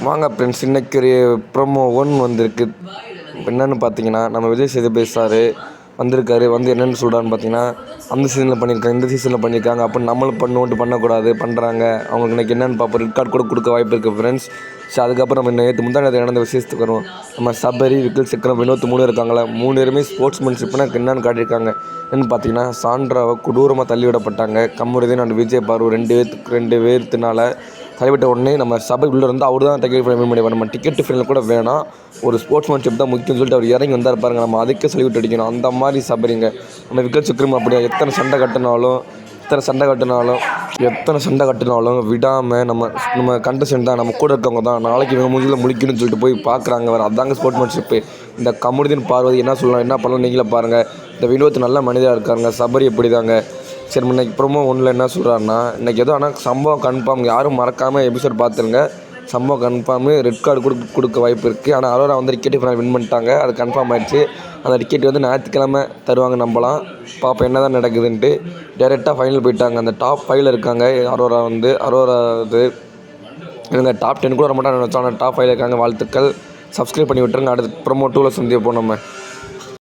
வாங்க ஃப்ரெண்ட்ஸ், இன்றைக்கி ஒரு ப்ரோமோ வந்திருக்கு. என்னென்னு பார்த்தீங்கன்னா, நம்ம விஜய் சேதுபதி சார் வந்திருக்காரு. என்னென்னு சொல்கிறான்னு பார்த்தீங்கன்னா, அந்த சீசனில் பண்ணியிருக்காங்க, இந்த சீசனில் பண்ணியிருக்காங்க, அப்போ நம்மளும் பண்ணக்கூடாது பண்ணுறாங்க. அவங்களுக்கு இன்றைக்கி என்னென்னு பார்ப்போம். ரெட் கார்டு கூட கொடுக்க வாய்ப்பு இருக்குது ஃப்ரெண்ட்ஸ். ஸோ அதுக்கப்புறம் நம்ம நேற்று முந்தானத்து நடந்த விஷயத்துக்கு வரும். நம்ம சபரி, விக்கல், சிக்கரம், வினோத் 3 இருக்காங்களா, 3 பேருமே ஸ்போர்ட்ஸ்மேன்ஷிப்னா என்னென்னு காட்டியிருக்காங்க. என்னென்னு பார்த்தீங்கன்னா, சாண்ட்ராவை கொடூரமாக தள்ளிவிடப்பட்டாங்க. கமருதீன் அண்ட் விஜய் பாரு 2 பேர்த்தினால தள்ளிவிட்ட உடனே நம்ம சபை உள்ளே இருந்து அவர் தான் டிக்கெட் ஃபைனல் பண்ணிடுவார். நம்ம டிக்கெட் ஃபைனல் கூட வேணாம், ஒரு ஸ்போர்ட்ஸ்மேன்ஷிப் தான் முக்கியம்னு சொல்லிட்டு அவர் இறங்கி வந்தார் பாருங்க. நம்ம அதுக்கே சல்யூட் அடிக்கணும். அந்த மாதிரி சபரிங்க நம்ம விக்கல், சிக்கரம் அப்படியே எத்தனை சண்டை கட்டினாலும் விடாமல் நம்ம கண்டஸ்டன்ட் தான், நம்ம கூட இருக்கவங்க தான், நாளைக்கு இவங்க மூஞ்சில் முழிக்கணும்னு சொல்லிட்டு போய் பார்க்குறாங்க. வேறு அதாங்க ஸ்போர்ட்ஸ்மேன்ஷிப்பு. இந்த கமருதீன் பார்வதி என்ன சொல்லலாம், என்ன பண்ணலாம் நீங்களே பாருங்கள். இந்த வினோத் நல்ல மனிதராக இருக்காங்க. சபரி எப்படி தாங்க. சரி, இன்றைக்கி ப்ரோமோ 1 என்ன சொல்கிறாருன்னா, இன்றைக்கி ஏதோ ஆனால் சம்பவம் கன்ஃபார்ம், யாரும் மறக்காமல் எபிசோட் பார்த்துருங்க. சம்பவம் கன்ஃபார்மு, ரெட் கார்டு கொடுக்க வாய்ப்பு இருக்குது. ஆனால் அரோரா டிக்கெட்டு ஃபைனல் வின் பண்ணிட்டாங்க, அது கன்ஃபார்ம் ஆகிடுச்சு. அந்த டிக்கெட் ஞாயிற்றுக்கிழமை தருவாங்க, நம்பலாம். பார்ப்போம் என்ன தான் நடக்குதுன்ட்டு. டேரெக்டாக ஃபைனல் போயிட்டாங்க. அந்த டாப் 5ல் இருக்காங்க. அரோரா இவங்க டாப் 10 கூட வர மாட்டாங்க நினச்சோம், ஆனால் டாப் 5ல் இருக்காங்க. வாழ்த்துக்கள். சப்ஸ்கிரைப் பண்ணி விட்டுருங்க. அடுத்து ப்ரோமோ 2ல் சந்திப்போம் நம்ம.